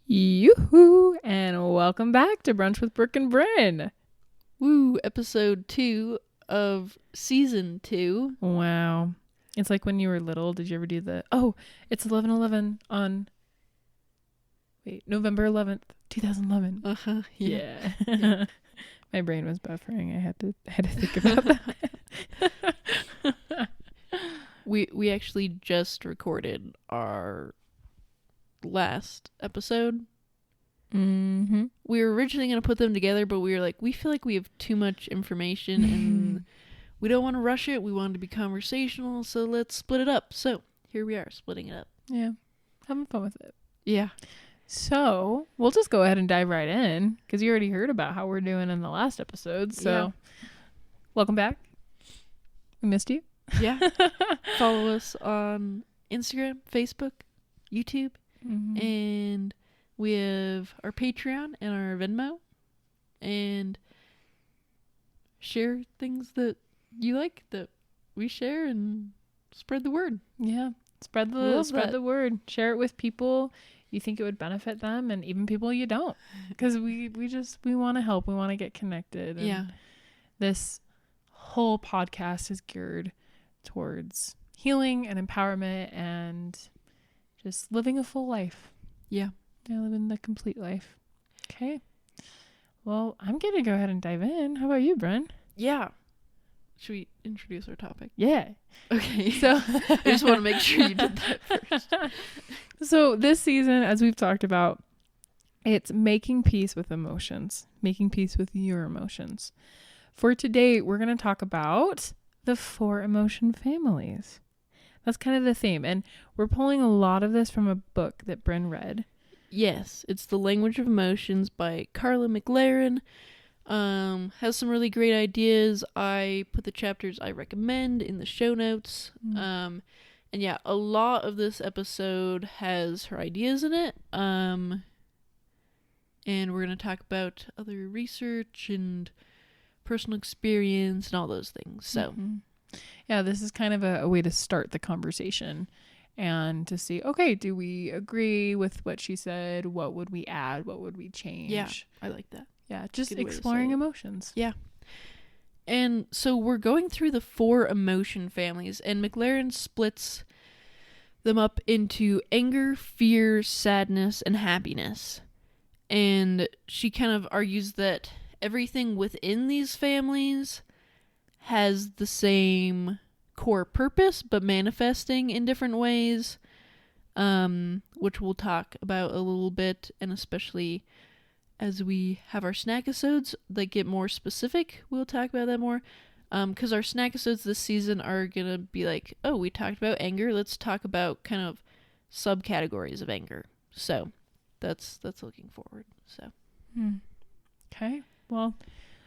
Yoo-hoo! And welcome back to Brunch with Brooke and Bryn. Woo, episode 2 of season 2. Wow. It's like when you were little, did you ever do it's 11/11 on, November 11th, 2011. Uh-huh. Yeah. Yeah. My brain was buffering. I had to think about that. We actually just recorded our last episode. Mm-hmm. We were originally going to put them together, but we were like, we feel like we have too much information and we don't want to rush it. We want it to be conversational, so let's split it up. So here we are, splitting it up. Yeah. Having fun with it. Yeah. So we'll just go ahead and dive right in because you already heard about how we're doing in the last episode. So Welcome back. We missed you. Yeah. Follow us on Instagram, Facebook, YouTube, and we have our Patreon and our Venmo, and share things that you like that we share and spread the word. Yeah. Spread the word. Share it with people you think it would benefit them and even people you don't. Because we want to help. We want to get connected. And this whole podcast is geared towards healing and empowerment and just living a full life. Yeah. Yeah, living the complete life. Okay. Well, I'm going to go ahead and dive in. How about you, Bryn? Yeah. Should we introduce our topic? Yeah. Okay. So I just want to make sure you did that first. So this season, as we've talked about, it's making peace with emotions, making peace with your emotions. For today, we're going to talk about the 4 emotion families. That's kind of the theme. And we're pulling a lot of this from a book that Bryn read. Yes. It's The Language of Emotions by Carla McLaren. Has some really great ideas. I put the chapters I recommend in the show notes. And yeah, a lot of this episode has her ideas in it. And we're going to talk about other research and personal experience and all those things. So yeah, this is kind of a way to start the conversation and to see, okay, do we agree with what she said? What would we add? What would we change? Yeah, I like that. Yeah, just exploring emotions. Yeah. And so we're going through the 4 emotion families, and McLaren splits them up into anger, fear, sadness, and happiness. And she kind of argues that everything within these families has the same core purpose, but manifesting in different ways, which we'll talk about a little bit, and especially as we have our snack episodes that get more specific, we'll talk about that more. Because our snack episodes this season are going to be like, oh, we talked about anger. Let's talk about kind of subcategories of anger. So that's looking forward. So. Okay. Well,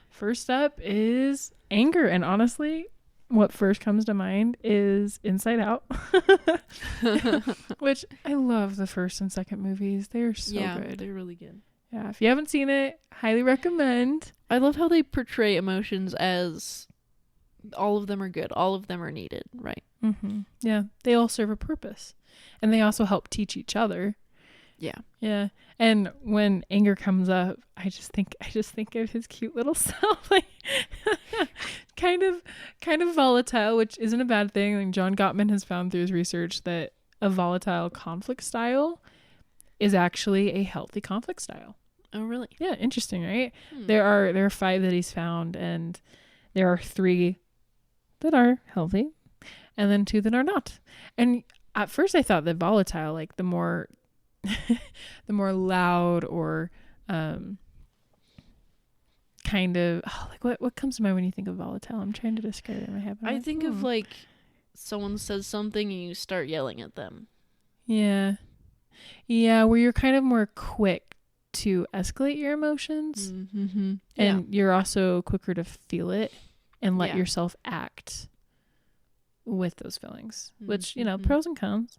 first up is anger. And honestly, what first comes to mind is Inside Out. Which I love the first and second movies. They're so good. They're really good. Yeah, if you haven't seen it, highly recommend. I love how they portray emotions as all of them are good. All of them are needed, right? Mm-hmm. Yeah, they all serve a purpose. And they also help teach each other. Yeah. Yeah. And when anger comes up, I just think of his cute little self. Like kind of volatile, which isn't a bad thing. Like John Gottman has found through his research that a volatile conflict style is actually a healthy conflict style. Oh, really? Yeah, interesting, right? There are 5 that he's found, and there are 3 that are healthy, and then 2 that are not. And at first, I thought that volatile, like the more loud or kind of like what comes to mind when you think of volatile? I'm trying to describe it in my head. I think of like someone says something and you start yelling at them. Yeah. Yeah, where you're kind of more quick to escalate your emotions. Mm-hmm. And you're also quicker to feel it and let yourself act with those feelings, which, pros and cons.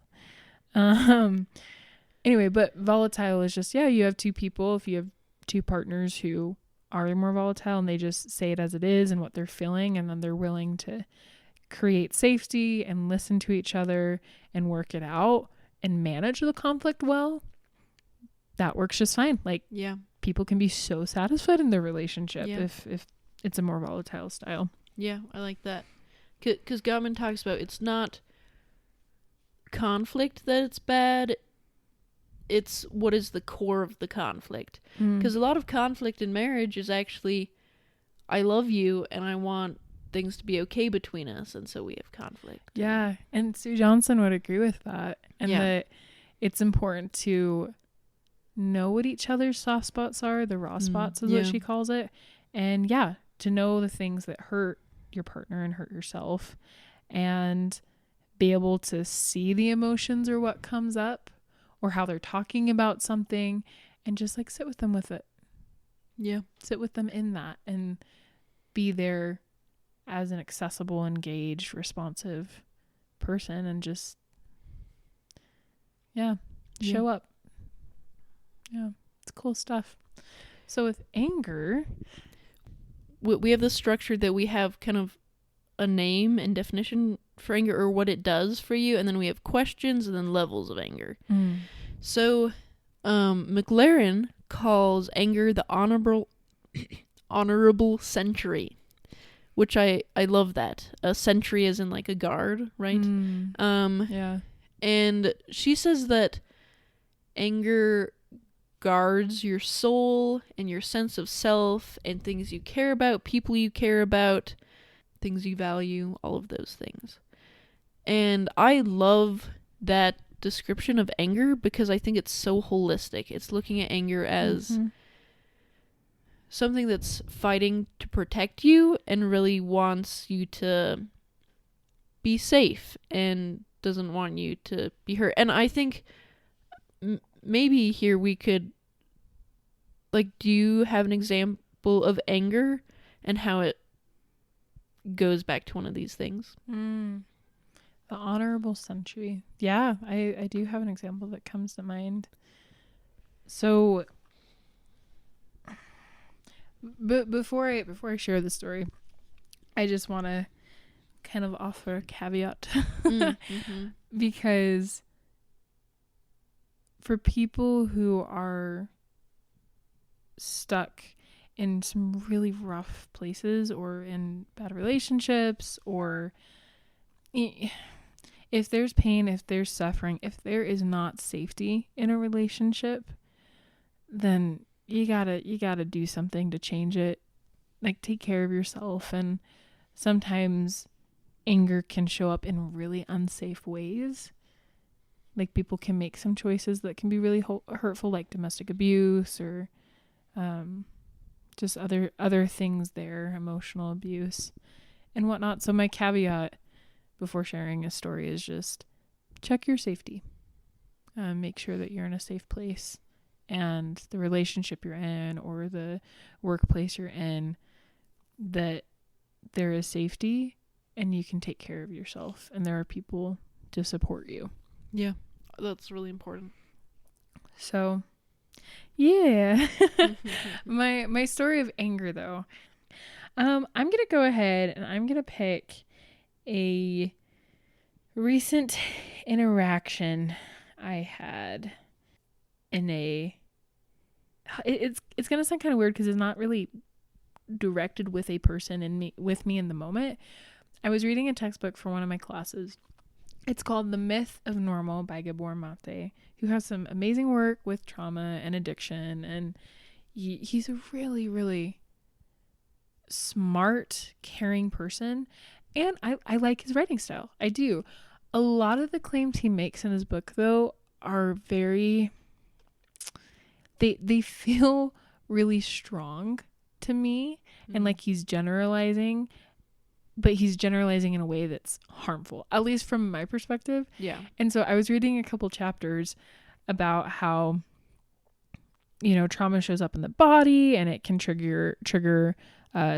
Anyway, but volatile is just, you have 2 people. If you have 2 partners who are more volatile and they just say it as it is and what they're feeling, and then they're willing to create safety and listen to each other and work it out and manage the conflict well, that works just fine. Like, yeah, people can be so satisfied in their relationship Yeah. if it's a more volatile style. Yeah, I like that. Because Gottman talks about it's not conflict that it's bad, it's what is the core of the conflict. Because a lot of conflict in marriage is actually, I love you and I want things to be okay between us, and so we have conflict. Yeah, and Sue Johnson would agree with that. And that it's important to know what each other's soft spots are, the raw spots is what she calls it. And yeah, to know the things that hurt your partner and hurt yourself, and be able to see the emotions or what comes up or how they're talking about something, and just like sit with them with it. Yeah. Sit with them in that and be there as an accessible, engaged, responsive person, and just show up. Yeah, it's cool stuff. So with anger, we have this structure that we have kind of a name and definition for anger, or what it does for you, and then we have questions and then levels of anger. So McLaren calls anger the honorable sentry, which I love that. A sentry is in like a guard, right? Yeah. And she says that anger guards your soul and your sense of self and things you care about, people you care about, things you value, all of those things. And I love that description of anger because I think it's so holistic. It's looking at anger as something that's fighting to protect you and really wants you to be safe and doesn't want you to be hurt. And I think maybe here we could, like, do you have an example of anger and how it goes back to one of these things? The honorable sentry. Yeah, I do have an example that comes to mind. So, but before I share the story, I just want to kind of offer a caveat because for people who are stuck in some really rough places or in bad relationships, or if there's pain, if there's suffering, if there is not safety in a relationship, then you gotta do something to change it. Like, take care of yourself. And sometimes anger can show up in really unsafe ways. Like, people can make some choices that can be really hurtful, like domestic abuse or just other things there, emotional abuse and whatnot. So my caveat before sharing a story is just check your safety. Make sure that you're in a safe place, and the relationship you're in or the workplace you're in, that there is safety and you can take care of yourself and there are people to support you. Yeah, that's really important. So, yeah. My story of anger, though. I'm going to go ahead and I'm going to pick a recent interaction I had in it's going to sound kind of weird because it's not really directed with a person with me in the moment. I was reading a textbook for one of my classes. It's called The Myth of Normal by Gabor Mate, who has some amazing work with trauma and addiction. And he's a really, really smart, caring person. And I like his writing style. I do. A lot of the claims he makes in his book, though, are very... They feel really strong to me. And like he's generalizing, but he's generalizing in a way that's harmful, at least from my perspective. Yeah. And so I was reading a couple chapters about how, trauma shows up in the body and it can trigger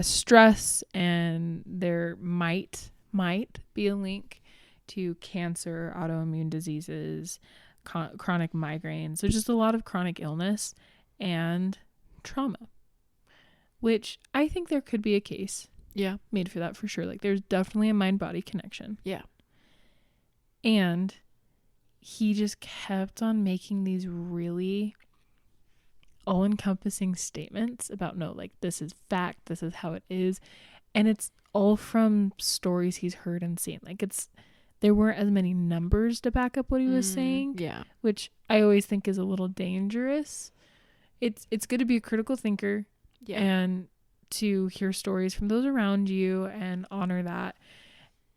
stress, and there might be a link to cancer, autoimmune diseases, chronic migraines. So just a lot of chronic illness and trauma, which I think there could be a case made for that for sure. Like, there's definitely a mind-body connection. Yeah. And he just kept on making these really all-encompassing statements about, no, like, this is fact, this is how it is. And it's all from stories he's heard and seen. Like, there weren't as many numbers to back up what he was saying. Yeah. Which I always think is a little dangerous. It's good to be a critical thinker. Yeah. And to hear stories from those around you and honor that.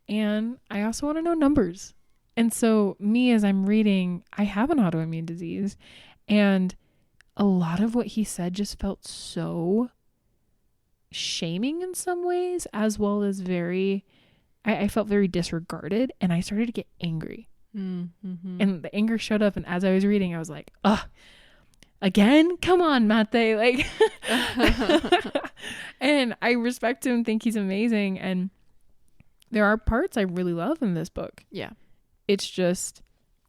And I also want to know numbers. And so me, as I'm reading, I have an autoimmune disease, and a lot of what he said just felt so shaming in some ways, as well as I felt very disregarded, and I started to get angry. Mm-hmm. And the anger showed up, and as I was reading, I was like, again? Come on, Mate. Like, and I respect him, think he's amazing, and there are parts I really love in this book. Yeah. It's just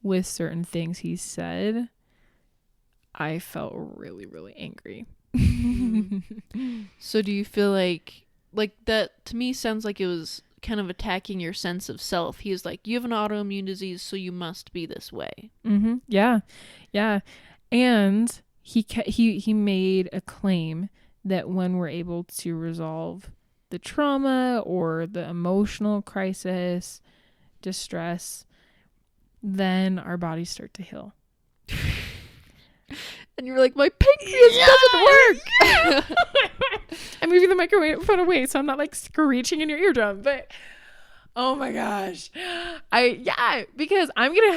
with certain things he said, I felt really, really angry. So do you feel like that, to me, sounds like it was kind of attacking your sense of self? He was like, you have an autoimmune disease, so you must be this way. Mm-hmm. Yeah. Yeah. And he made a claim that when we're able to resolve the trauma or the emotional crisis, distress, then our bodies start to heal. And you're like, my pancreas doesn't work. I'm moving the microphone away so I'm not like screeching in your eardrum. But oh my gosh, because I'm gonna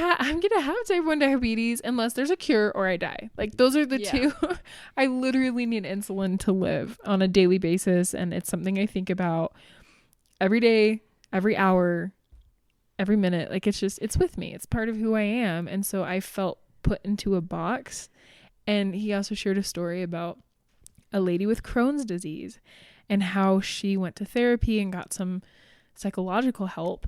have type 1 diabetes unless there's a cure or I die. Like, those are the two. I literally need insulin to live on a daily basis, and it's something I think about every day, every hour, every minute. Like, it's with me. It's part of who I am. And so I felt put into a box. And he also shared a story about a lady with Crohn's disease and how she went to therapy and got some psychological help.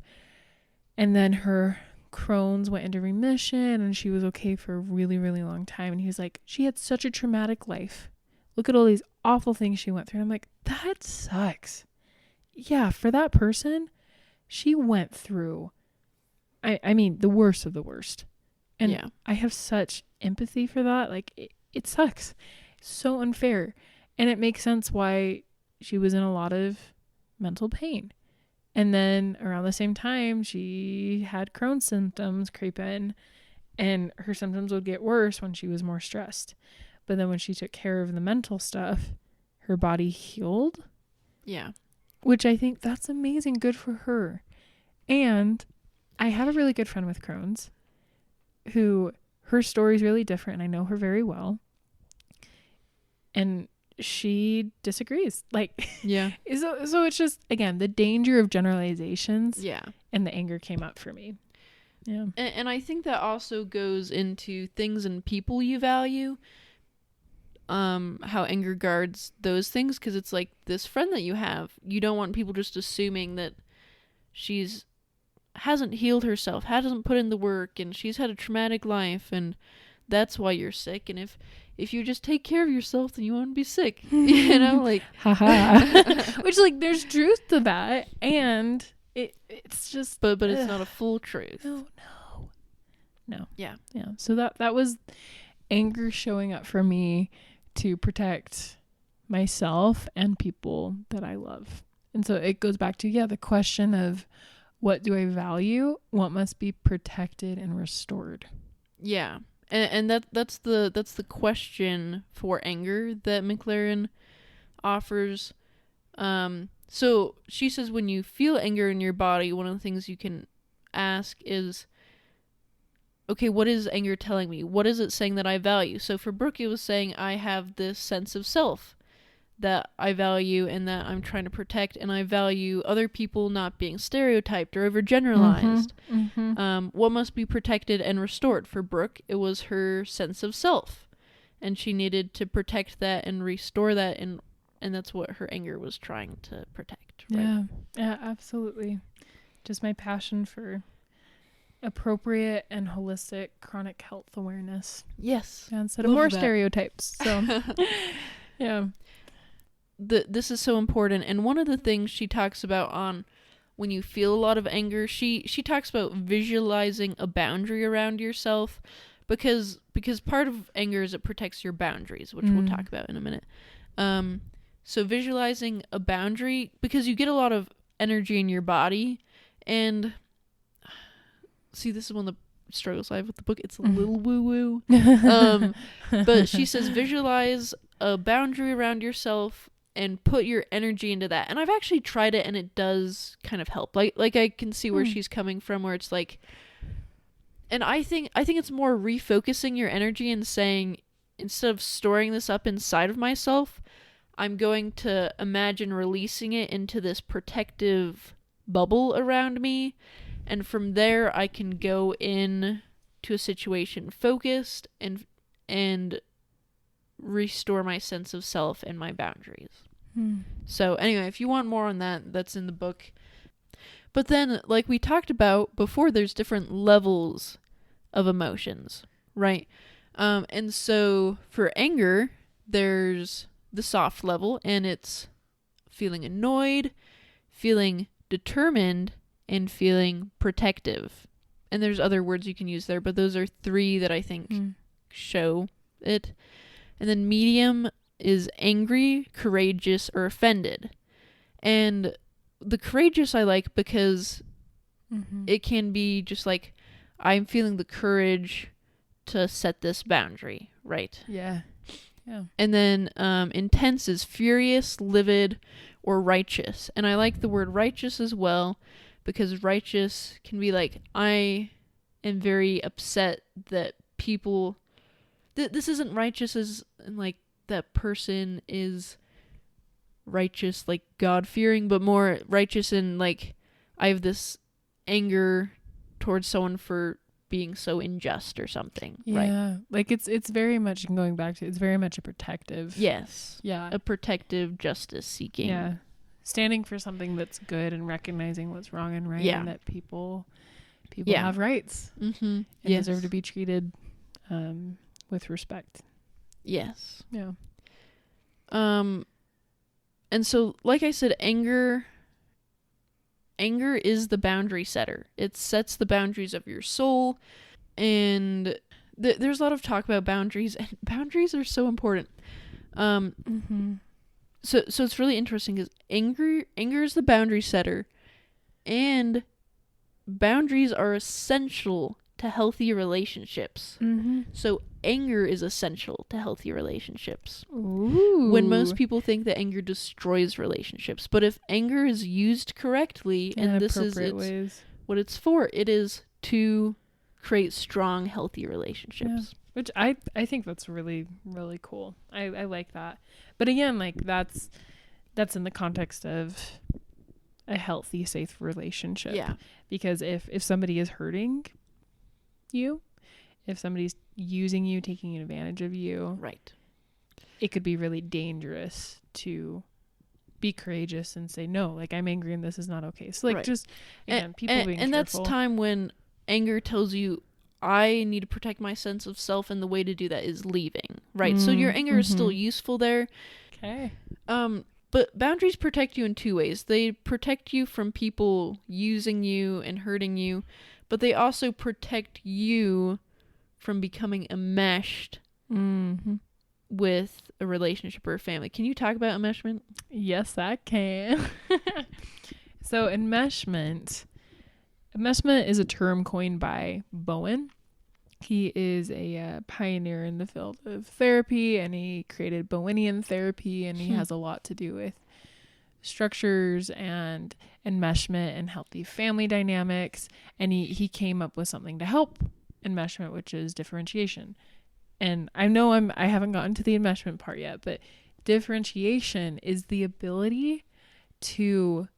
And then her Crohn's went into remission and she was okay for a really, really long time. And he was like, she had such a traumatic life. Look at all these awful things she went through. And I'm like, that sucks. Yeah, for that person, she went through, I mean, the worst of the worst. And I have such empathy for that. Like, it sucks. It's so unfair. And it makes sense why she was in a lot of mental pain. And then around the same time, she had Crohn's symptoms creep in, and her symptoms would get worse when she was more stressed. But then when she took care of the mental stuff, her body healed. Yeah. Which I think that's amazing. Good for her. And I have a really good friend with Crohn's who, her story is really different, and I know her very well. And she disagrees. Like, yeah. So it's just, again, the danger of generalizations. Yeah. And the anger came up for me. Yeah. And I think that also goes into things and people you value. How anger guards those things, because it's like this friend that you have, you don't want people just assuming that she's hasn't healed herself, hasn't put in the work, and she's had a traumatic life, and that's why you're sick. And if you just take care of yourself, then you won't be sick. You know, like, haha. Which, like, there's truth to that, and it's just, but it's not a full truth. No. Yeah. So that was anger showing up for me to protect myself and people that I love. And so it goes back to the question of, what do I value? What must be protected and restored? Yeah. And that's the question for anger that McLaren offers. So she says, when you feel anger in your body, one of the things you can ask is, okay, what is anger telling me? What is it saying that I value? So for Brooke, it was saying, I have this sense of self that I value and that I'm trying to protect, and I value other people not being stereotyped or overgeneralized. Mm-hmm. What must be protected and restored? For Brooke, it was her sense of self, and she needed to protect that and restore that, and that's what her anger was trying to protect. Right? Yeah, absolutely. Just my passion for appropriate and holistic chronic health awareness. Yes. Instead of more stereotypes. So, yeah. This is so important. And one of the things she talks about on when you feel a lot of anger, she talks about visualizing a boundary around yourself, because part of anger is it protects your boundaries, which we'll talk about in a minute. So visualizing a boundary, because you get a lot of energy in your body, and see, this is one of the struggles I have with the book. It's a little woo-woo. But she says visualize a boundary around yourself and put your energy into that. And I've actually tried it, and it does kind of help. Like I can see where she's coming from, where it's like, and I think it's more refocusing your energy and saying, instead of storing this up inside of myself, I'm going to imagine releasing it into this protective bubble around me. And from there, I can go in to a situation focused and restore my sense of self and my boundaries. So anyway, if you want more on that, that's in the book. But then, like we talked about before, there's different levels of emotions, right? And so for anger, there's the soft level, and it's feeling annoyed, feeling determined, and feeling protective. And there's other words you can use there, but those are 3 that I think show it. And then medium is angry, courageous, or offended. And the courageous I like because it can be just like, I'm feeling the courage to set this boundary, right? Yeah. And then intense is furious, livid, or righteous. And I like the word righteous as well, because righteous can be like, I am very upset that people... this isn't righteous as in like that person is righteous, like God-fearing, but more righteous in like, I have this anger towards someone for being so unjust or something. Yeah. Right? Like it's very much, going back to, it's very much a protective. Yes. Yeah. A protective justice seeking. Yeah. Standing for something that's good and recognizing what's wrong and right, and that people have rights and deserve to be treated with respect. Yes. Yeah. And so, like I said, anger is the boundary setter. It sets the boundaries of your soul, and there's a lot of talk about boundaries, and boundaries are so important. So it's really interesting because anger is the boundary setter, and boundaries are essential to healthy relationships. So anger is essential to healthy relationships. Ooh. When most people think that anger destroys relationships, but if anger is used correctly, and this is what it's for, it is to create strong, healthy relationships. Yeah. Which I think that's really, really cool. I like that. But again, like that's in the context of a healthy, safe relationship. Yeah. Because if somebody is hurting you, if somebody's using you, taking advantage of you, right, it could be really dangerous to be courageous and say, no, like, I'm angry and this is not okay. So like, just again, people being careful. And that's time when anger tells you, I need to protect my sense of self, and the way to do that is leaving, right? So your anger is still useful there. Okay. But boundaries protect you in 2 ways. They protect you from people using you and hurting you, but they also protect you from becoming enmeshed with a relationship or a family. Can you talk about enmeshment? Yes, I can. So enmeshment is a term coined by Bowen. He is a pioneer in the field of therapy, and he created Bowenian therapy, and he has a lot to do with structures and enmeshment and healthy family dynamics. And he came up with something to help enmeshment, which is differentiation. And I know I haven't gotten to the enmeshment part yet, but differentiation is the ability to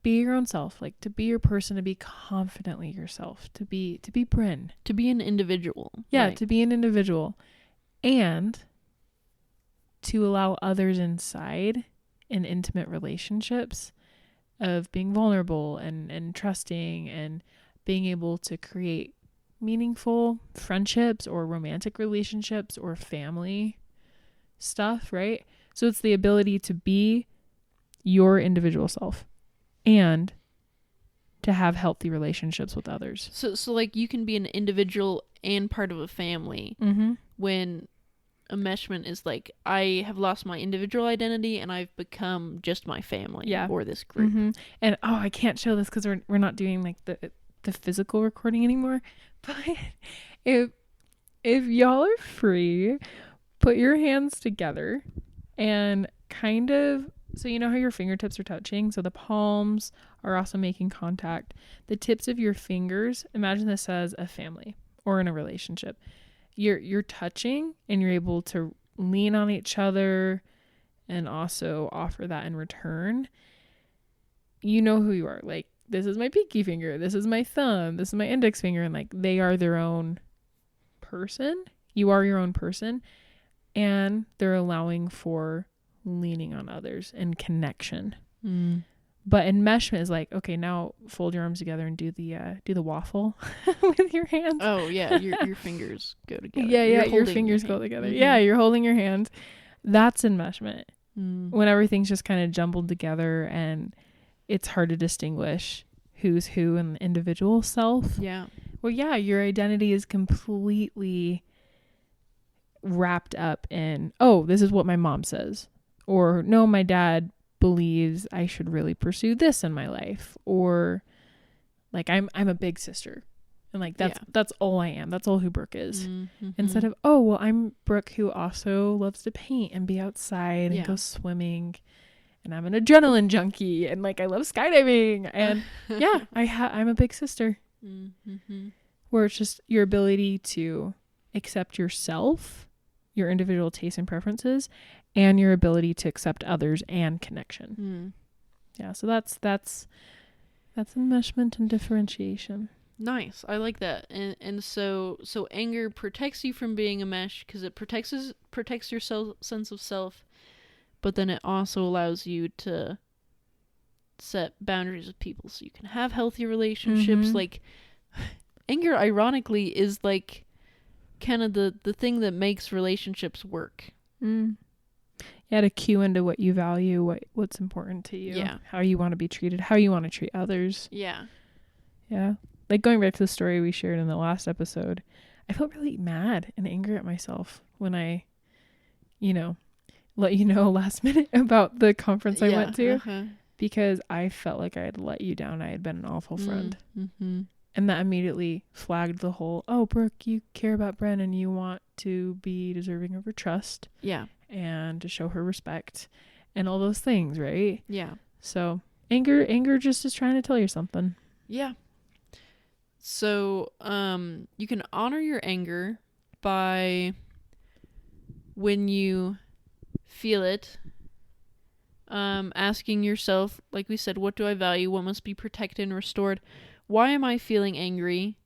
be your own self, like to be your person, to be confidently yourself, to be Bryn, to be an individual. Yeah, right. To be an individual, and to allow others inside in intimate relationships of being vulnerable and trusting and being able to create meaningful friendships or romantic relationships or family stuff, right? So it's the ability to be your individual self and to have healthy relationships with others. So like you can be an individual and part of a family. When enmeshment is like, I have lost my individual identity and I've become just my family or this group. And I can't show this because we're not doing like the physical recording anymore. But if y'all are free, put your hands together and kind of, so you know how your fingertips are touching, so the palms are also making contact. The tips of your fingers, imagine this as a family or in a relationship. You're touching and you're able to lean on each other and also offer that in return. You know who you are. Like, this is my pinky finger, this is my thumb, this is my index finger, and like they are their own person. You are your own person, and they're allowing for leaning on others and connection. But enmeshment is like, okay, now fold your arms together and do the waffle with your hands. Oh yeah, your fingers go together. Your fingers go together. Yeah, you're holding your hands. That's enmeshment. When everything's just kind of jumbled together and it's hard to distinguish who's who in the individual self. Yeah. Well, yeah, your identity is completely wrapped up in, oh, this is what my mom says, or no, my dad believes I should really pursue this in my life, or like I'm a big sister, and like that's all I am. That's all who Brooke is. Instead of, oh, well, I'm Brooke who also loves to paint and be outside and go swimming, and I'm an adrenaline junkie, and like I love skydiving, and I'm a big sister. Where it's just your ability to accept yourself, your individual tastes and preferences, and your ability to accept others and connection. Yeah, so that's enmeshment and differentiation. Nice. I like that. And so anger protects you from being a mesh because it protects your sense of self, but then it also allows you to set boundaries with people so you can have healthy relationships. Like, anger, ironically, is like kind of the thing that makes relationships work. Yeah, to cue into what you value, what's important to you, how you want to be treated, how you want to treat others. Yeah. Like going back to the story we shared in the last episode, I felt really mad and angry at myself when I, let you know last minute about the conference I went to, because I felt like I had let you down. I had been an awful friend. And that immediately flagged the whole, oh, Brooke, you care about Bren and you want to be deserving of her trust. Yeah. And to show her respect and all those things, right? Yeah. So anger just is trying to tell you something. Yeah. So you can honor your anger by, when you feel it, asking yourself, like we said, what do I value? What must be protected and restored? Why am I feeling angry?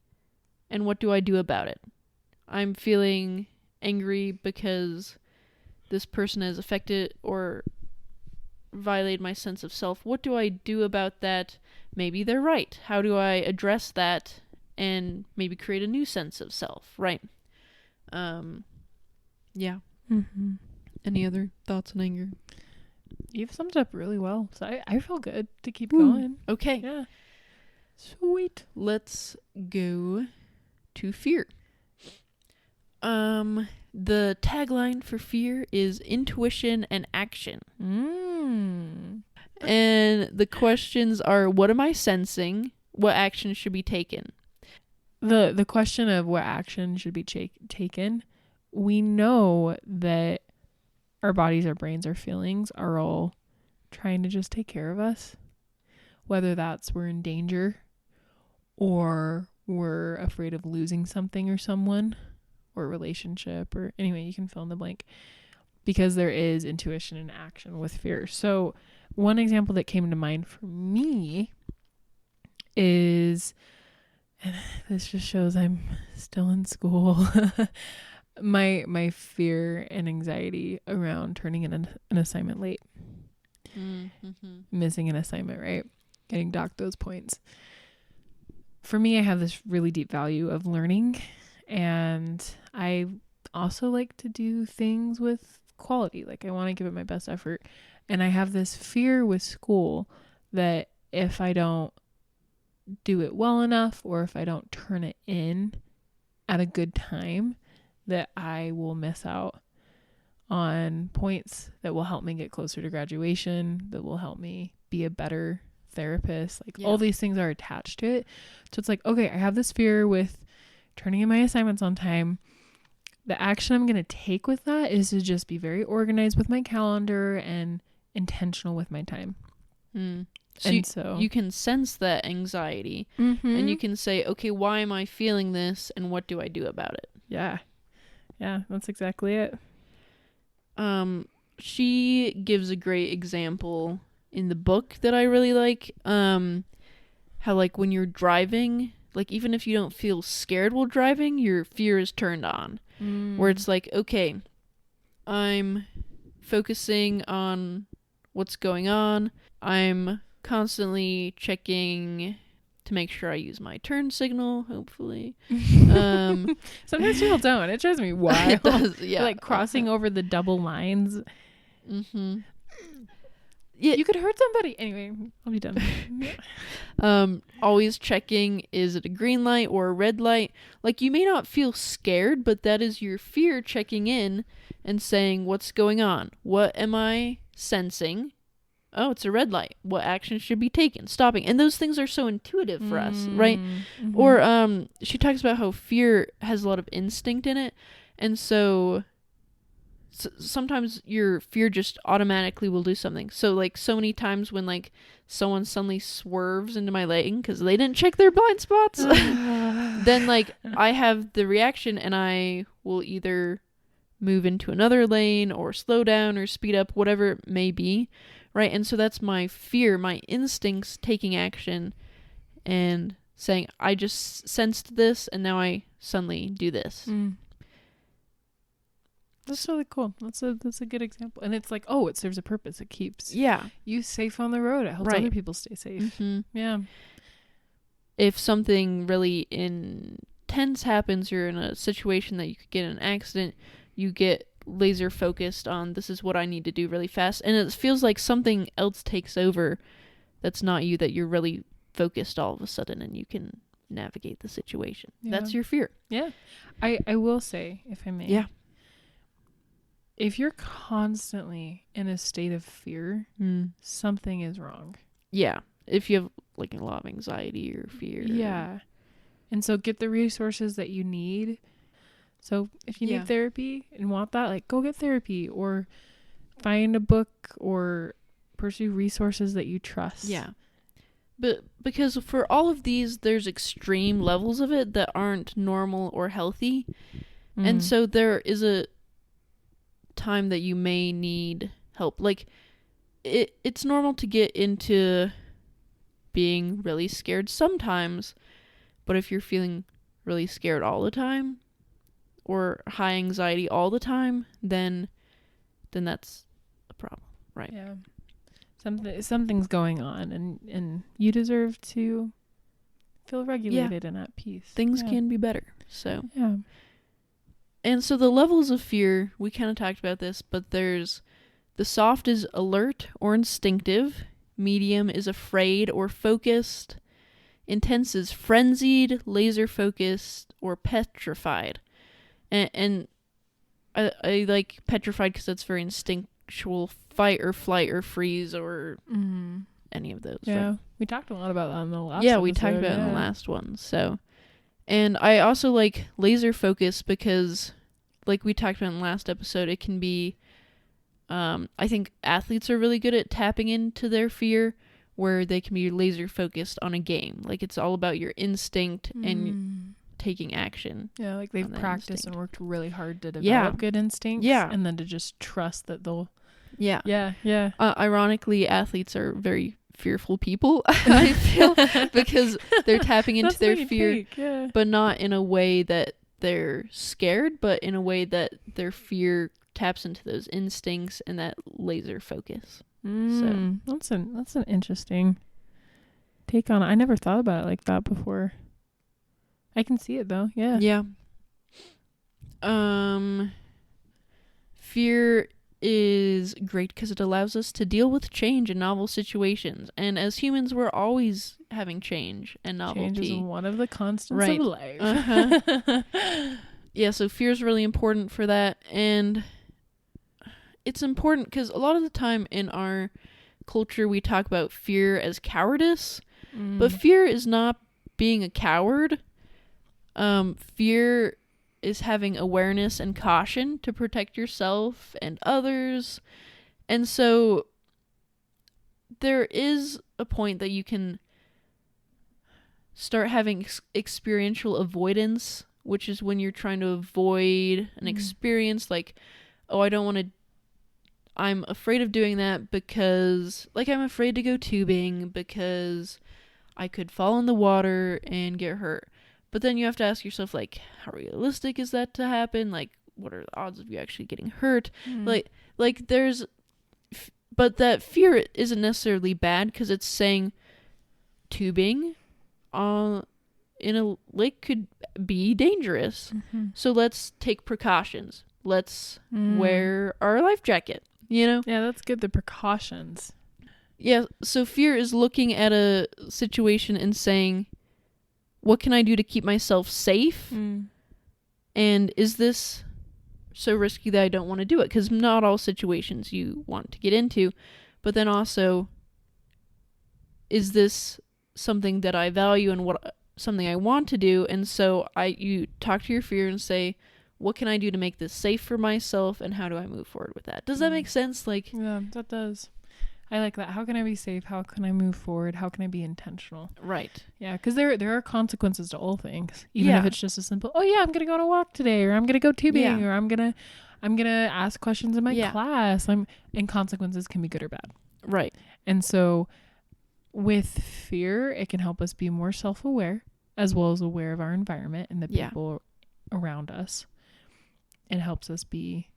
And what do I do about it? I'm feeling angry because this person has affected or violated my sense of self. What do I do about that? Maybe they're right. How do I address that and maybe create a new sense of self, right? Yeah. Any other thoughts on anger? You've summed up really well. So I feel good to keep going. Okay. Yeah. Sweet. Let's go to fear. The tagline for fear is intuition and action. And the questions are, what am I sensing? What action should be taken? The question of what action should be taken, we know that our bodies, our brains, our feelings are all trying to just take care of us. Whether that's we're in danger or we're afraid of losing something or someone or a relationship, or anyway, you can fill in the blank, because there is intuition and action with fear. So one example that came to mind for me is, and this just shows I'm still in school, my fear and anxiety around turning in an assignment late. Missing an assignment, right? Getting docked those points. For me, I have this really deep value of learning, and I also like to do things with quality. Like, I want to give it my best effort. And I have this fear with school that if I don't do it well enough, or if I don't turn it in at a good time, that I will miss out on points that will help me get closer to graduation, that will help me be a better therapist. Like all these things are attached to it. So it's like, okay, I have this fear with turning in my assignments on time. The action I'm going to take with that is to just be very organized with my calendar and intentional with my time. So you can sense that anxiety and you can say, okay, why am I feeling this and what do I do about it? Yeah, that's exactly it. She gives a great example in the book that I really like. How like when you're driving, like even if you don't feel scared while driving, your fear is turned on. Where it's like, okay, I'm focusing on what's going on. I'm constantly checking to make sure I use my turn signal, hopefully. Sometimes people don't. It drives me wild. It does, yeah. Like crossing over the double lines. Yeah. You could hurt somebody. Anyway, I'll be done. Always checking, is it a green light or a red light? Like, you may not feel scared, but that is your fear checking in and saying, what's going on? What am I sensing? Oh, it's a red light. What action should be taken? Stopping. And those things are so intuitive for us, right? Or she talks about how fear has a lot of instinct in it. And so sometimes your fear just automatically will do something. So like so many times when like someone suddenly swerves into my lane because they didn't check their blind spots, then like I have the reaction and I will either move into another lane or slow down or speed up, whatever it may be, right? And so that's my fear, my instincts taking action and saying, I just sensed this and now I suddenly do this. That's really cool. That's a good example. And it's like, oh, it serves a purpose. It keeps you safe on the road. It helps other people stay safe. Yeah. If something really intense happens, you're in a situation that you could get in an accident, you get laser focused on, this is what I need to do really fast. And it feels like something else takes over that's not you, that you're really focused all of a sudden and you can navigate the situation. That's your fear. Yeah. I will say, if I may. Yeah. If you're constantly in a state of fear, something is wrong. Yeah. If you have like a lot of anxiety or fear. Yeah. And so get the resources that you need. So if you need therapy and want that, like go get therapy or find a book or pursue resources that you trust. Yeah. But because for all of these, there's extreme levels of it that aren't normal or healthy. And so there is a time that you may need help. Like it's normal to get into being really scared sometimes, but if you're feeling really scared all the time or high anxiety all the time, then that's a problem, right? Yeah. Something's going on and you deserve to feel regulated and at peace. Things can be better. So yeah. And so the levels of fear, we kind of talked about this, but there's the soft is alert or instinctive, medium is afraid or focused, intense is frenzied, laser focused, or petrified. And I like petrified because that's very instinctual, fight or flight or freeze or any of those. Yeah, right? we talked a lot about that in the last episode. We talked about it in the last one. So, and I also like laser focus because, like we talked about in the last episode, it can be, I think athletes are really good at tapping into their fear where they can be laser focused on a game. Like it's all about your instinct and taking action. Yeah, like they've practiced and worked really hard to develop good instincts. Yeah. And then to just trust that they'll. Yeah. Yeah. Yeah. Ironically, athletes are very fearful people, I feel, because they're tapping into their fear, but not in a way that they're scared, but in a way that their fear taps into those instincts and that laser focus. So that's an interesting take on it. I never thought about it like that before. I can see it though. Yeah. Yeah. Fear is great because it allows us to deal with change in novel situations. And as humans, we're always having change and novelty. Change is one of the constants right. of life. Yeah, so fear is really important for that. And it's important because a lot of the time in our culture, we talk about fear as cowardice. But fear is not being a coward. Fear is having awareness and caution to protect yourself and others. And so there is a point that you can start having experiential avoidance, which is when you're trying to avoid an experience, like, oh, I'm afraid of doing that because, like, I'm afraid to go tubing because I could fall in the water and get hurt. But then you have to ask yourself, like, how realistic is that to happen? Like, what are the odds of you actually getting hurt? Like there's, but that fear isn't necessarily bad because it's saying tubing in a lake could be dangerous. So let's take precautions. Let's wear our life jacket, you know? Yeah, that's good. The precautions. Yeah, so fear is looking at a situation and saying, what can I do to keep myself safe? And is this so risky that I don't want to do it? Because not all situations you want to get into. But then also, is this something that I value and something I want to do? And so you talk to your fear and say, what can I do to make this safe for myself? And how do I move forward with that? Does that make sense? Like, yeah, that does. I like that. How can I be safe? How can I move forward? How can I be intentional? Right. Yeah, because there are consequences to all things. Even if it's just a simple, oh yeah, I'm gonna go on a walk today, or I'm gonna go tubing, or I'm gonna ask questions in my class. And consequences can be good or bad. Right. And so with fear, it can help us be more self-aware, as well as aware of our environment and the people around us. It helps us be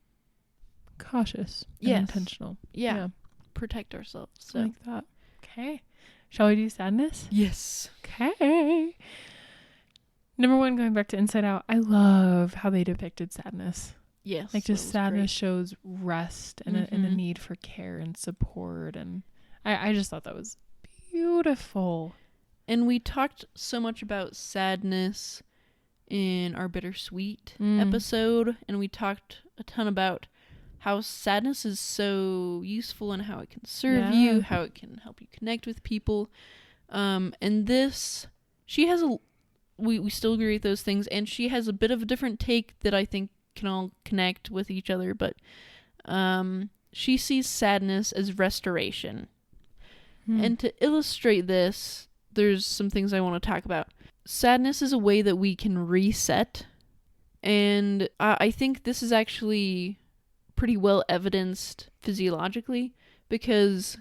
cautious and intentional. Yeah. Protect ourselves. So. Like that. Okay. Shall we do sadness? Yes. Okay. Number 1, going back to Inside Out, I love how they depicted sadness. Yes. Like, just sadness shows rest and a need for care and support. And I just thought that was beautiful. And we talked so much about sadness in our bittersweet episode. And we talked a ton about how sadness is so useful and how it can serve you, how it can help you connect with people. And this, she has we still agree with those things, and she has a bit of a different take that I think can all connect with each other, but she sees sadness as restoration. And to illustrate this, there's some things I want to talk about. Sadness is a way that we can reset, and I think this is actually pretty well evidenced physiologically, because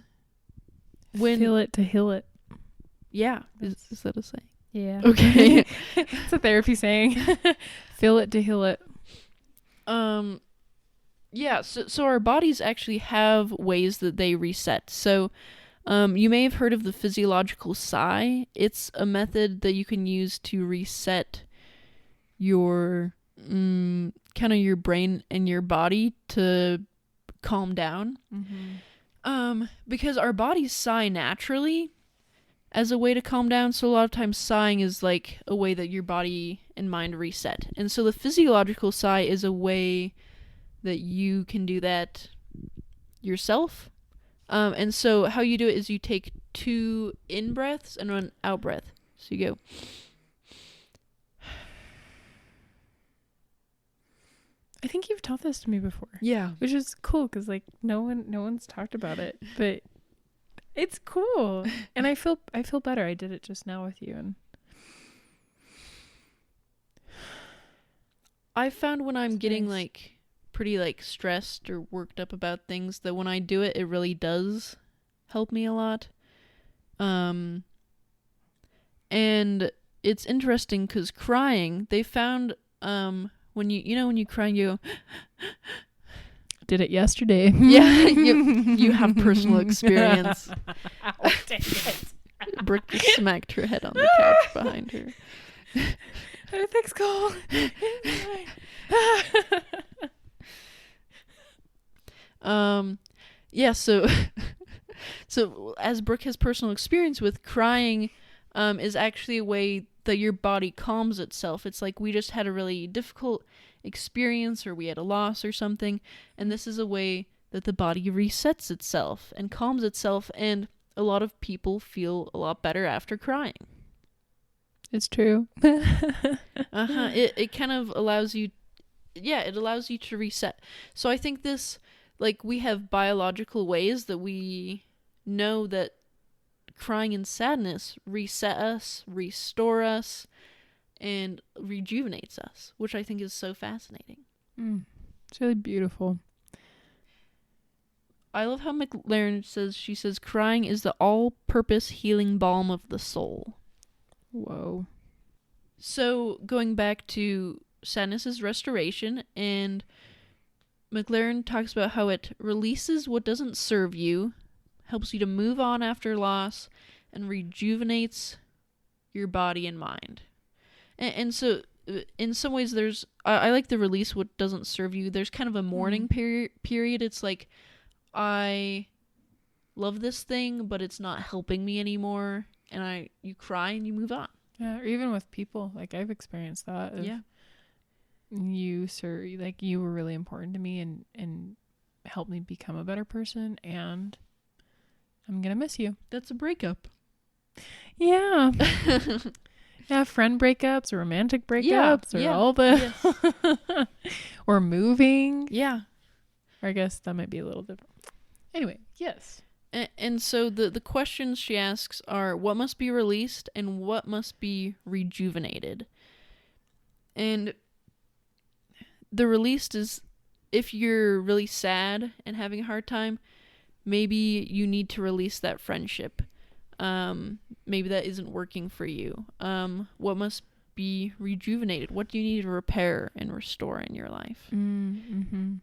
when feel it to heal it. Yeah. Is that a saying? Yeah. Okay. It's a therapy saying. Feel it to heal it. Yeah, so our bodies actually have ways that they reset. So you may have heard of the physiological sigh. It's a method that you can use to reset your kind of your brain and your body to calm down. Because our bodies sigh naturally as a way to calm down, so a lot of times sighing is like a way that your body and mind reset. And so the physiological sigh is a way that you can do that yourself. And so how you do it is you take 2 in breaths and 1 out breath. So you go. I think you've taught this to me before. Yeah. Which is cool because like no one's talked about it, but it's cool. And I feel better. I did it just now with you, and I found when I'm getting like pretty like stressed or worked up about things that when I do it, it really does help me a lot. And it's interesting because crying, they found when you cry, you did it yesterday. Yeah, you have personal experience. Oh, dang it. Brooke just smacked her head on the couch behind her. Thanks, Cole. Yeah, so so as Brooke has personal experience with, crying is actually a way that your body calms itself. It's like we just had a really difficult experience, or we had a loss or something, and this is a way that the body resets itself and calms itself, and a lot of people feel a lot better after crying. It's true. It kind of allows you, it allows you to reset. So I think this, like, we have biological ways that we know that crying and sadness reset us, restore us, and rejuvenates us, which I think is so fascinating. It's really beautiful. I love how McLaren says crying is the all-purpose healing balm of the soul. Whoa. So going back to sadness is restoration, and McLaren talks about how it releases what doesn't serve you, helps you to move on after loss, and rejuvenates your body and mind. And so in some ways there's, I like the release what doesn't serve you. There's kind of a mourning period. It's like, I love this thing, but it's not helping me anymore. And you cry and you move on. Yeah, or even with people, like I've experienced that. You, sir, like you were really important to me and helped me become a better person, and I'm gonna miss you. That's a breakup. Yeah. Yeah, friend breakups or romantic breakups or all the or moving. Yeah. Or I guess that might be a little different. Anyway, yes. And so the questions she asks are, what must be released and what must be rejuvenated? And the released is, if you're really sad and having a hard time, maybe you need to release that friendship. Maybe that isn't working for you. What must be rejuvenated? What do you need to repair and restore in your life? Mm-hmm.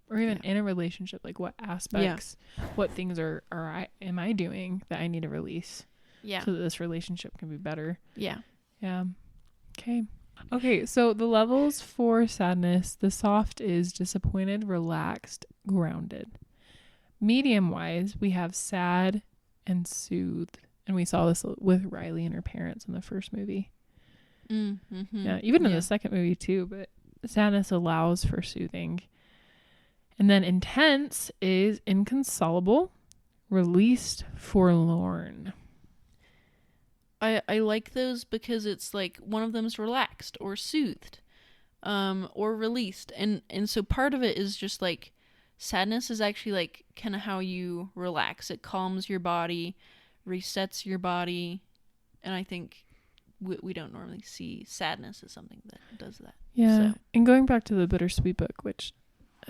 Or even in a relationship, like what aspects, what things am I doing that I need to release? Yeah. So that this relationship can be better. Yeah. Yeah. Okay, so the levels for sadness, the soft is disappointed, relaxed, grounded. Medium-wise, we have sad and soothed. And we saw this with Riley and her parents in the first movie. Mm-hmm. Yeah, even in the second movie too, but sadness allows for soothing. And then intense is inconsolable, released, forlorn. I like those because it's like one of them is relaxed or soothed, or released. And so part of it is just like sadness is actually like kind of how you relax. It calms your body, resets your body. And I think we don't normally see sadness as something that does that. Yeah. So. And going back to the Bittersweet book, which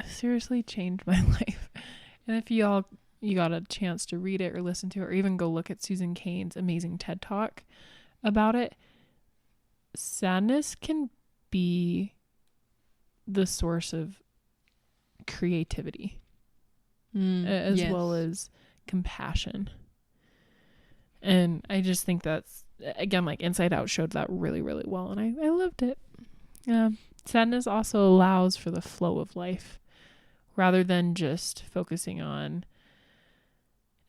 seriously changed my life. And if you got a chance to read it or listen to it, or even go look at Susan Cain's amazing TED Talk about it, sadness can be the source of creativity as well as compassion. And I just think that's, again, like Inside Out showed that really, really well, and I loved it. Sadness also allows for the flow of life rather than just focusing on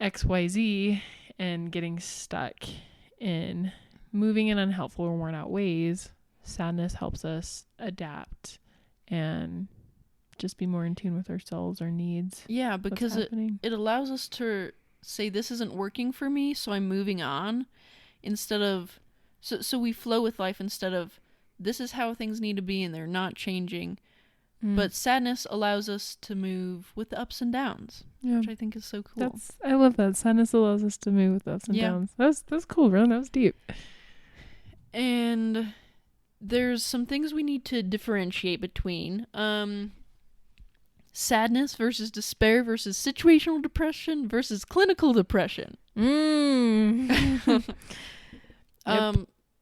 XYZ and getting stuck in moving in unhelpful or worn out ways. Sadness helps us adapt and just be more in tune with ourselves, our needs. Yeah, because it allows us to say, this isn't working for me, so I'm moving on, instead of so we flow with life instead of, this is how things need to be and they're not changing. But sadness allows us to move with the ups and downs, which I think is so cool. I love that. Sadness allows us to move with the ups and downs. That's cool, Ron. That was deep. And there's some things we need to differentiate between. Sadness versus despair versus situational depression versus clinical depression.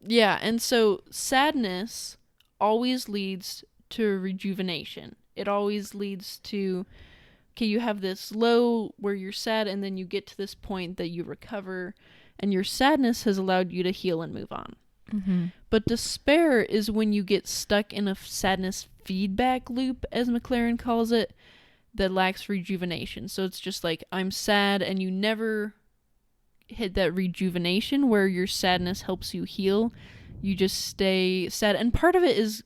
Yeah, and so sadness always leads to rejuvenation. It always leads to, okay, you have this low where you're sad, and then you get to this point that you recover, and your sadness has allowed you to heal and move on. Mm-hmm. But despair is when you get stuck in a sadness feedback loop, as McLaren calls it, that lacks rejuvenation. So it's just like, I'm sad, and you never hit that rejuvenation where your sadness helps you heal. You just stay sad. And part of it is,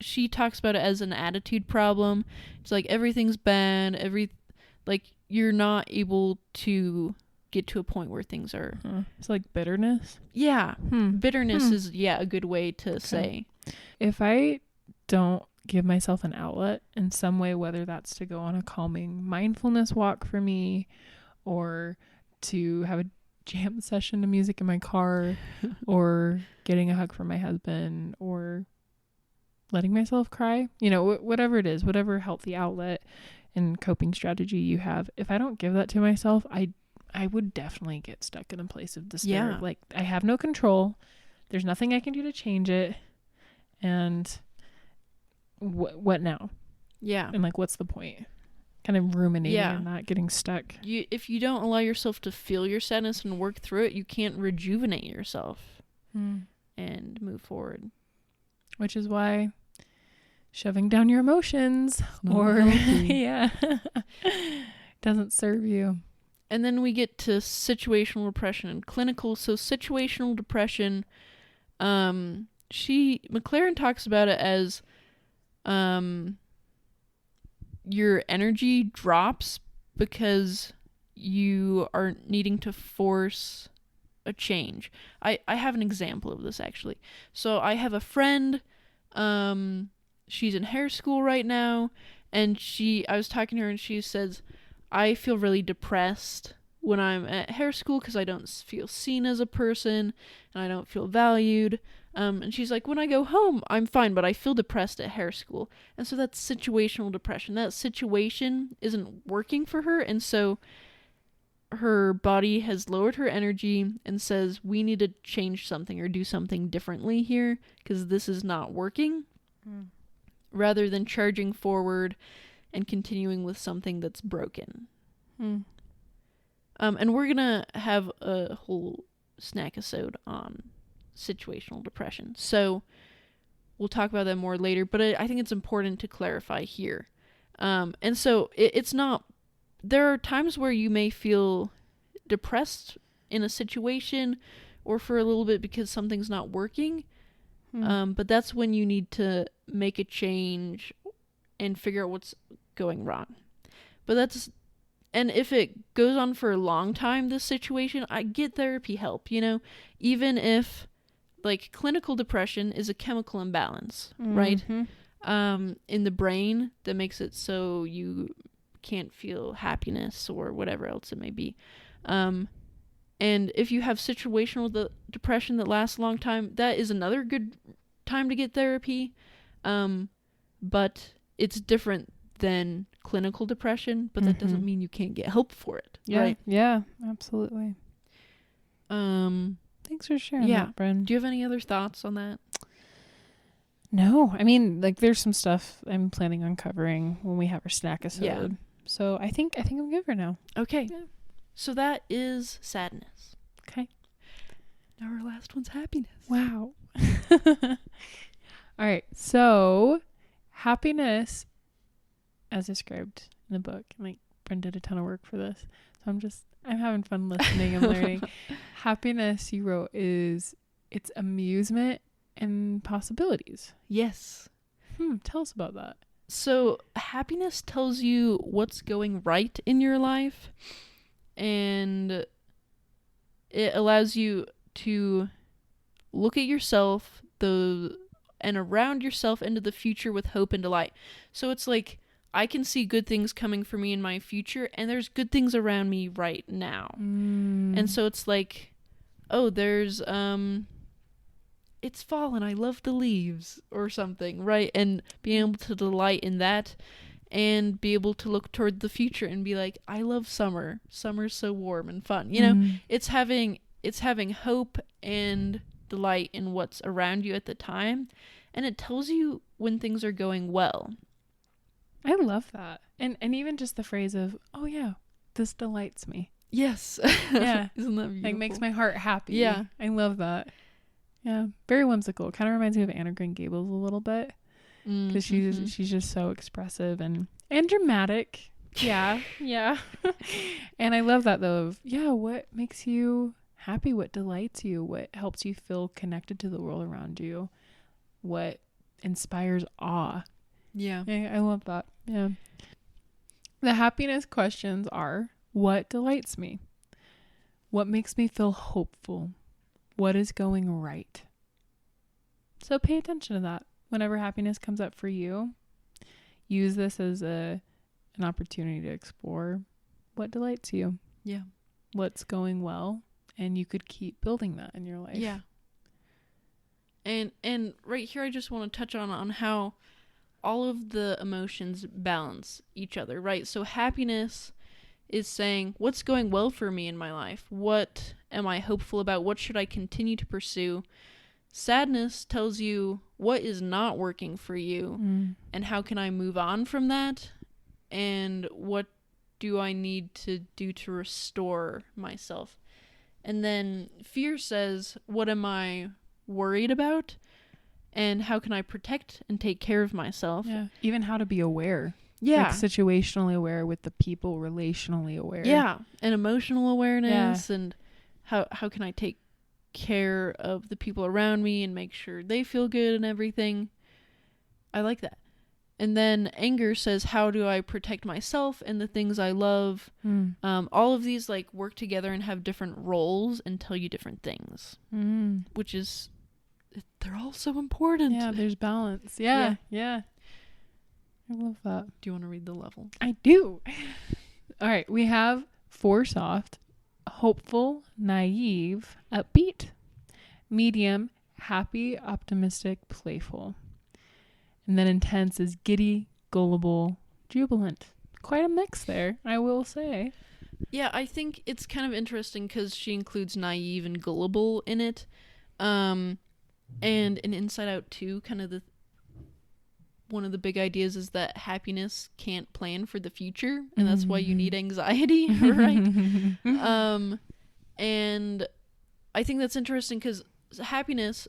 she talks about it as an attitude problem. It's like everything's bad, like you're not able to get to a point where things are... It's like bitterness? Yeah. Bitterness is, a good way to say. If I don't give myself an outlet in some way, whether that's to go on a calming mindfulness walk for me, or to have a jam session to music in my car, or getting a hug from my husband, or letting myself cry, whatever it is, whatever healthy outlet and coping strategy you have, if I don't give that to myself, I would definitely get stuck in a place of despair. Yeah. Like, I have no control. There's nothing I can do to change it. And what now? Yeah. And like, what's the point? Kind of ruminating and not getting stuck. If you don't allow yourself to feel your sadness and work through it, you can't rejuvenate yourself and move forward. Which is why shoving down your emotions doesn't serve you. And then we get to situational depression and clinical. So situational depression, McLaren talks about it as your energy drops because you are needing to force a change. I have an example of this, actually. So I have a friend, she's in hair school right now, and I was talking to her, and she says, I feel really depressed when I'm at hair school because I don't feel seen as a person, and I don't feel valued. And she's like, when I go home, I'm fine, but I feel depressed at hair school. And so that's situational depression. That situation isn't working for her, and so her body has lowered her energy and says, we need to change something or do something differently here because this is not working, rather than charging forward and continuing with something that's broken. And we're gonna have a whole snack episode on situational depression, so we'll talk about that more later, but I think it's important to clarify here. And so it's not, there are times where you may feel depressed in a situation or for a little bit because something's not working, but that's when you need to make a change and figure out what's going wrong. And if it goes on for a long time, this situation, I get therapy help, even if, like, clinical depression is a chemical imbalance, right? In the brain that makes it so you can't feel happiness or whatever else it may be. And if you have situational depression that lasts a long time, that is another good time to get therapy. But it's different than clinical depression, but that doesn't mean you can't get help for it. Right? Yeah, absolutely. Thanks for sharing that, Bren. Do you have any other thoughts on that? No, I mean, like, there's some stuff I'm planning on covering when we have our snack episode. Yeah. So I think I'm good for now. Okay. Yeah. So that is sadness. Okay. Now our last one's happiness. Wow. All right. So happiness, as described in the book, like, Bren did a ton of work for this. So I'm having fun listening and learning. Happiness, you wrote, it's amusement and possibilities. Yes. Tell us about that. So happiness tells you what's going right in your life, and it allows you to look at yourself and around yourself into the future with hope and delight. So it's like, I can see good things coming for me in my future, and there's good things around me right now. And so it's like, oh, there's it's fall and I love the leaves or something, right? And being able to delight in that and be able to look toward the future and be like, I love summer. Summer's so warm and fun. It's having hope and delight in what's around you at the time, and it tells you when things are going well. I love that. And even just the phrase of, oh yeah, this delights me. Yes. Yeah. Isn't that beautiful? Like, makes my heart happy. Yeah. I love that. Yeah. Very whimsical. Kind of reminds me of Anna Green Gables a little bit. Because she's just so expressive and dramatic. Yeah. And I love that though of, what makes you happy, what delights you, what helps you feel connected to the world around you, what inspires awe. Yeah. I love that. Yeah. The happiness questions are, what delights me? What makes me feel hopeful? What is going right? So pay attention to that. Whenever happiness comes up for you, use this as an opportunity to explore what delights you. Yeah. What's going well, and you could keep building that in your life. Yeah. And right here I just want to touch on how all of the emotions balance each other, right? So happiness is saying, what's going well for me in my life? What am I hopeful about? What should I continue to pursue? Sadness tells you what is not working for you and how can I move on from that? And what do I need to do to restore myself? And then fear says, what am I worried about? And how can I protect and take care of myself? Yeah. Even how to be aware. Yeah. Like situationally aware with the people, relationally aware. Yeah. And emotional awareness. Yeah. And how can I take care of the people around me and make sure they feel good and everything. I like that. And then anger says, how do I protect myself and the things I love? All of these like work together and have different roles and tell you different things, which is, they're all so important. Yeah, there's balance. Yeah. I love that. Do you want to read the level? I do. All right, we have 4 soft, hopeful, naive, upbeat, medium, happy, optimistic, playful. And then intense is giddy, gullible, jubilant. Quite a mix there, I will say. Yeah, I think it's kind of interesting because she includes naive and gullible in it. And in Inside Out 2, kind of one of the big ideas is that happiness can't plan for the future, and that's why you need anxiety, right? And I think that's interesting because happiness,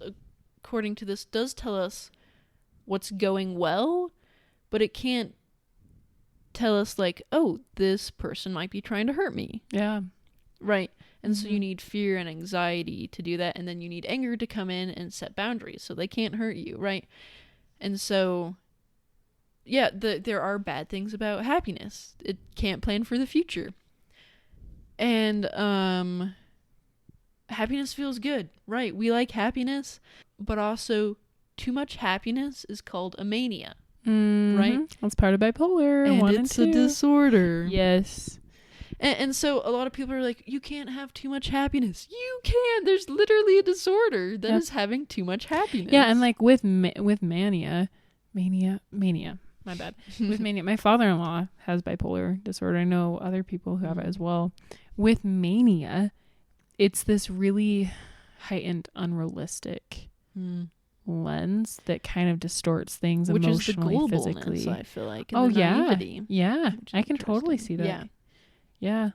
according to this, does tell us what's going well, but it can't tell us like, oh, this person might be trying to hurt me. Yeah. Right. And so you need fear and anxiety to do that, and then you need anger to come in and set boundaries so they can't hurt you, right? And so, yeah, there are bad things about happiness. It can't plan for the future. And happiness feels good, right? We like happiness, but also too much happiness is called a mania, right? That's part of bipolar. And it's a disorder. Yes. And so a lot of people are like, you can't have too much happiness. You can. There's literally a disorder that is having too much happiness. Yeah, and like with mania, my bad. With mania, my father-in-law has bipolar disorder. I know other people who have it as well. With mania, it's this really heightened, unrealistic lens that kind of distorts things emotionally, physically. I feel like. And naivety, yeah. I can totally see that. Yeah.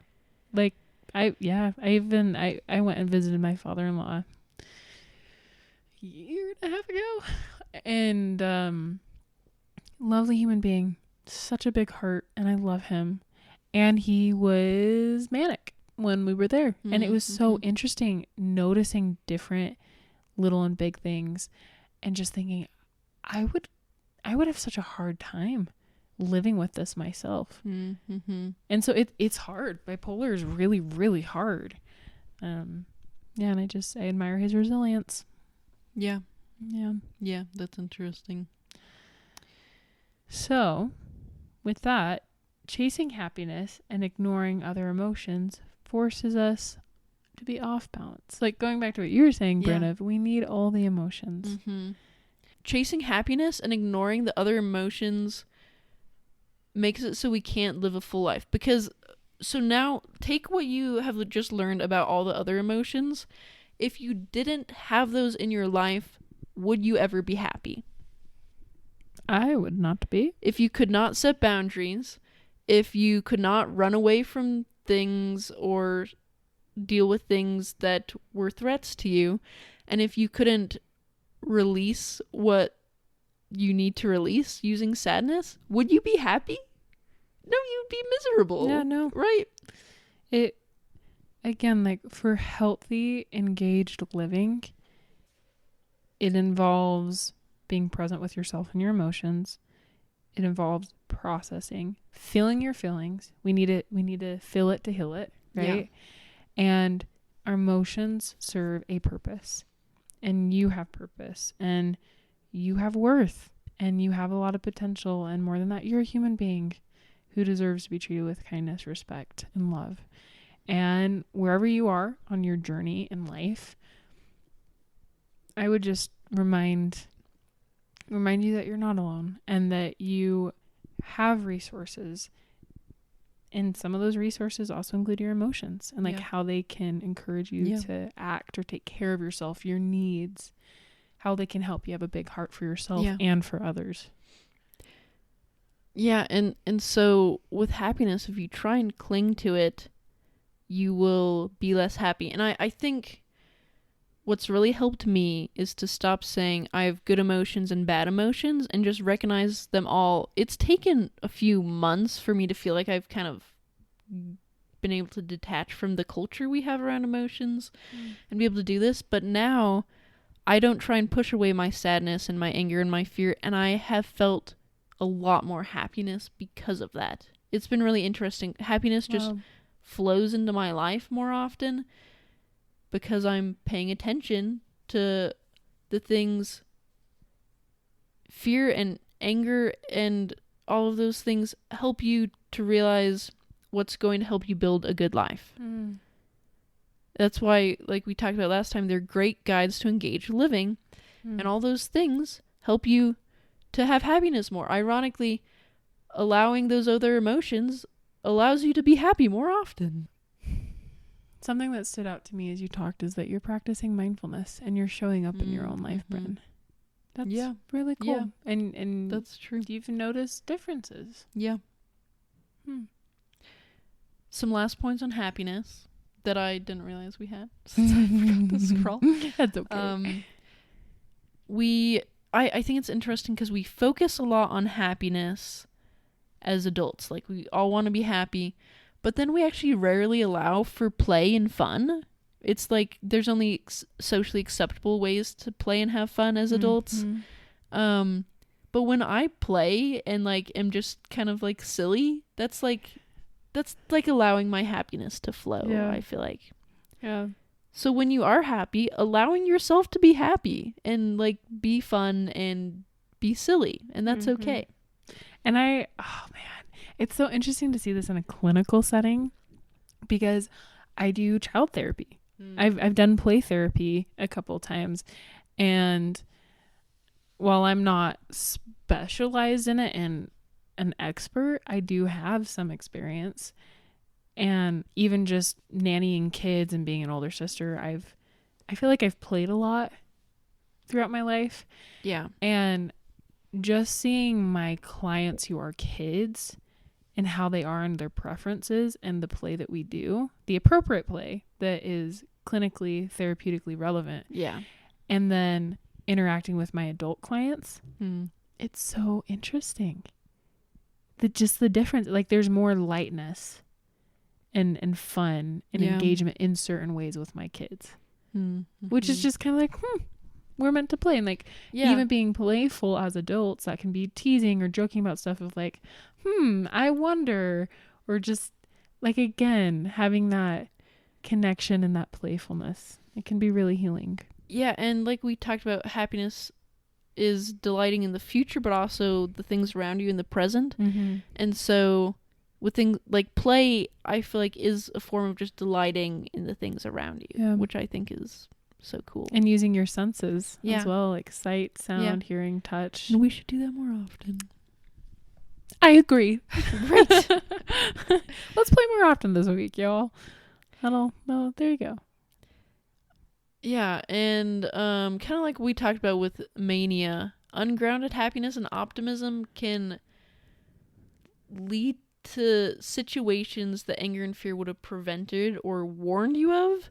Like I went and visited my father-in-law a year and a half ago, and lovely human being, such a big heart, and I love him. And he was manic when we were there, and it was so interesting noticing different little and big things, and just thinking, I would have such a hard time living with this myself. And so it's hard. Bipolar is really, really hard. And I admire his resilience. Yeah, that's interesting. So with that, chasing happiness and ignoring other emotions forces us to be off balance. Like going back to what you were saying, Brenna, we need all the emotions. Chasing happiness and ignoring the other emotions makes it so we can't live a full life. Because, so now take what you have just learned about all the other emotions. If you didn't have those in your life, would you ever be happy? I would not be. If you could not set boundaries, if you could not run away from things or deal with things that were threats to you, and if you couldn't release what you need to release using sadness, would you be happy? you'd be miserable. Yeah, no. Right? It, again, like, for healthy, engaged living, it involves being present with yourself and your emotions. It involves processing, feeling your feelings. We need to feel it to heal it, right? Yeah. And our emotions serve a purpose. And you have purpose. And you have worth. And you have a lot of potential. And more than that, you're a human being who deserves to be treated with kindness, respect, and love. And wherever you are on your journey in life, I would just remind you that you're not alone and that you have resources. And some of those resources also include your emotions and like how they can encourage you to act or take care of yourself, your needs, how they can help you have a big heart for yourself and for others. Yeah, and so with happiness, if you try and cling to it, you will be less happy. And I think what's really helped me is to stop saying I have good emotions and bad emotions and just recognize them all. It's taken a few months for me to feel like I've kind of been able to detach from the culture we have around emotions and be able to do this. But now I don't try and push away my sadness and my anger and my fear. And I have felt a lot more happiness because of that. It's been really interesting. Happiness just flows into my life more often because I'm paying attention to the things, fear and anger and all of those things help you to realize what's going to help you build a good life. That's why, like we talked about last time, they're great guides to engage living, and all those things help you to have happiness more. Ironically, allowing those other emotions allows you to be happy more often. Something that stood out to me as you talked is that you're practicing mindfulness and you're showing up in your own life, Bryn. That's really cool. Yeah. And that's true. You've noticed differences. Yeah. Some last points on happiness that I didn't realize we had since I forgot to scroll. That's okay. I think it's interesting because we focus a lot on happiness as adults. Like, we all want to be happy, but then we actually rarely allow for play and fun. It's like there's only socially acceptable ways to play and have fun as adults. But when I play and like am just kind of like silly, that's like allowing my happiness to flow. I feel like. Yeah. So when you are happy, allowing yourself to be happy and like be fun and be silly, and that's okay. And it's so interesting to see this in a clinical setting because I do child therapy. I've done play therapy a couple times, and while I'm not specialized in it and an expert, I do have some experience. And even just nannying kids and being an older sister, I feel like I've played a lot throughout my life. Yeah. And just seeing my clients who are kids and how they are and their preferences and the play that we do, the appropriate play that is clinically, therapeutically relevant. Yeah. And then interacting with my adult clients, it's so interesting. Just the difference, like there's more lightness and fun and engagement in certain ways with my kids, which is just kind of like, we're meant to play. And like, even being playful as adults, that can be teasing or joking about stuff of like, I wonder, or just like, again, having that connection and that playfulness, it can be really healing. Yeah. And like we talked about, happiness is delighting in the future, but also the things around you in the present. And so with things like play, I feel like is a form of just delighting in the things around you, which I think is so cool. And using your senses as well, like sight, sound, hearing, touch. And we should do that more often. I agree. Great. Let's play more often this week, y'all. There you go. Yeah, and kind of like we talked about with mania, ungrounded happiness and optimism can lead to situations that anger and fear would have prevented or warned you of.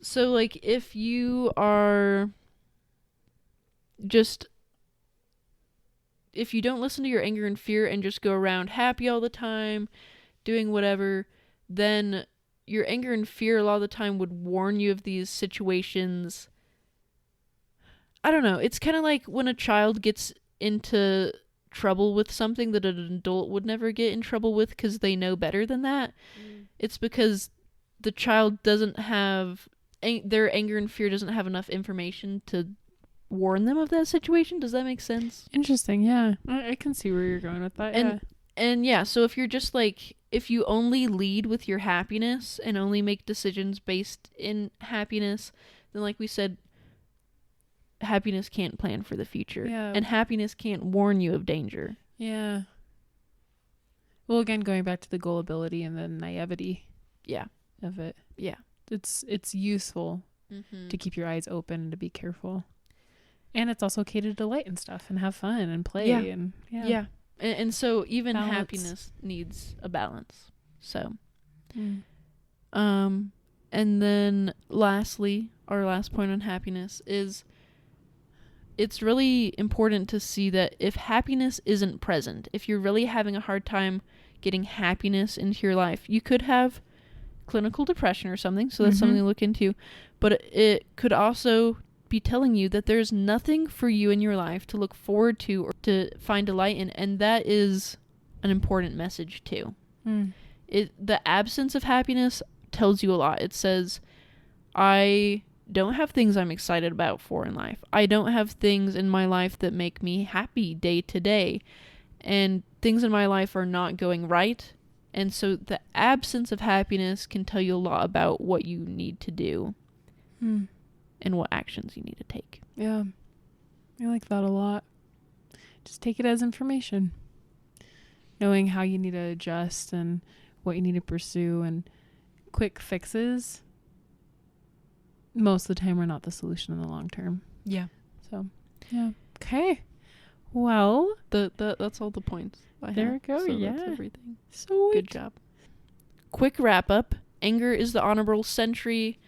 So like if you are just if you don't listen to your anger and fear and just go around happy all the time, doing whatever, then your anger and fear a lot of the time would warn you of these situations. I don't know. It's kind of like when a child gets into trouble with something that an adult would never get in trouble with because they know better than that. It's because the child doesn't have their anger and fear doesn't have enough information to warn them of that situation. Does that make sense? Interesting. Yeah, I can see where you're going with that. And yeah, so if you're just like, if you only lead with your happiness and only make decisions based in happiness, then like we said, happiness can't plan for the future. Yeah. And happiness can't warn you of danger. Yeah. Well, again, going back to the gullibility and the naivety of it. Yeah. It's useful to keep your eyes open and to be careful. And it's also okay to delight in stuff and have fun and play. Yeah. And so even balance. happiness needs a balance. So, and then lastly, our last point on happiness is it's really important to see that if happiness isn't present, if you're really having a hard time getting happiness into your life, you could have clinical depression or something. So that's something to look into. But it could also be telling you that there's nothing for you in your life to look forward to or to find delight in, and that is an important message too. The absence of happiness tells you a lot. It says, I don't have things I'm excited about for in life. I don't have things in my life that make me happy day to day, and things in my life are not going right. And so the absence of happiness can tell you a lot about what you need to do and what actions you need to take. Yeah. I like that a lot. Just take it as information. Knowing how you need to adjust and what you need to pursue, and quick fixes most of the time are not the solution in the long term. Yeah. So, yeah. Okay. Well, that's all the points. There we go. So yeah. That's everything. So good job. Quick wrap up. Anger is the honorable sentry.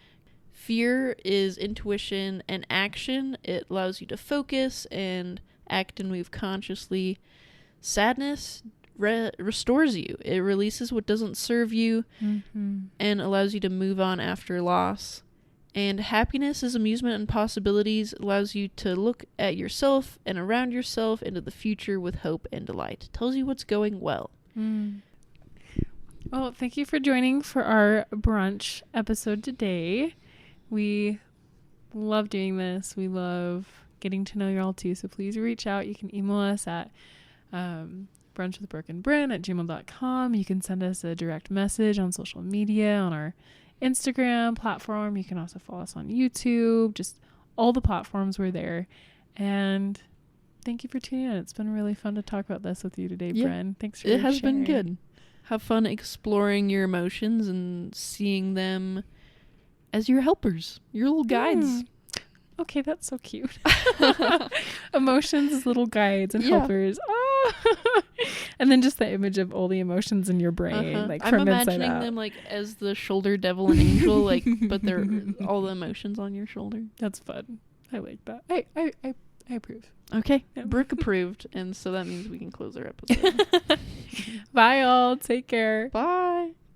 Fear is intuition and action. It allows you to focus and act and move consciously. Sadness restores you. It releases what doesn't serve you and allows you to move on after loss. And happiness is amusement and possibilities. It allows you to look at yourself and around yourself into the future with hope and delight. It tells you what's going well. Well, thank you for joining for our brunch episode today. We love doing this. We love getting to know you all too. So please reach out. You can email us at brunchwithbrookeandbryn@gmail.com. You can send us a direct message on social media, on our Instagram platform. You can also follow us on YouTube. Just all the platforms, we're there. And thank you for tuning in. It's been really fun to talk about this with you today, Bryn. Thanks for sharing. It has been good. Have fun exploring your emotions and seeing them as your helpers, your little guides. Okay, that's so cute. Emotions as little guides and helpers. Oh. And then just the image of all the emotions in your brain, like from inside out. I'm imagining them like as the shoulder devil and angel, like, but they're all the emotions on your shoulder. That's fun. I like that. I approve. Okay, yeah. Brooke approved, and so that means we can close our episode. Bye, all. Take care. Bye.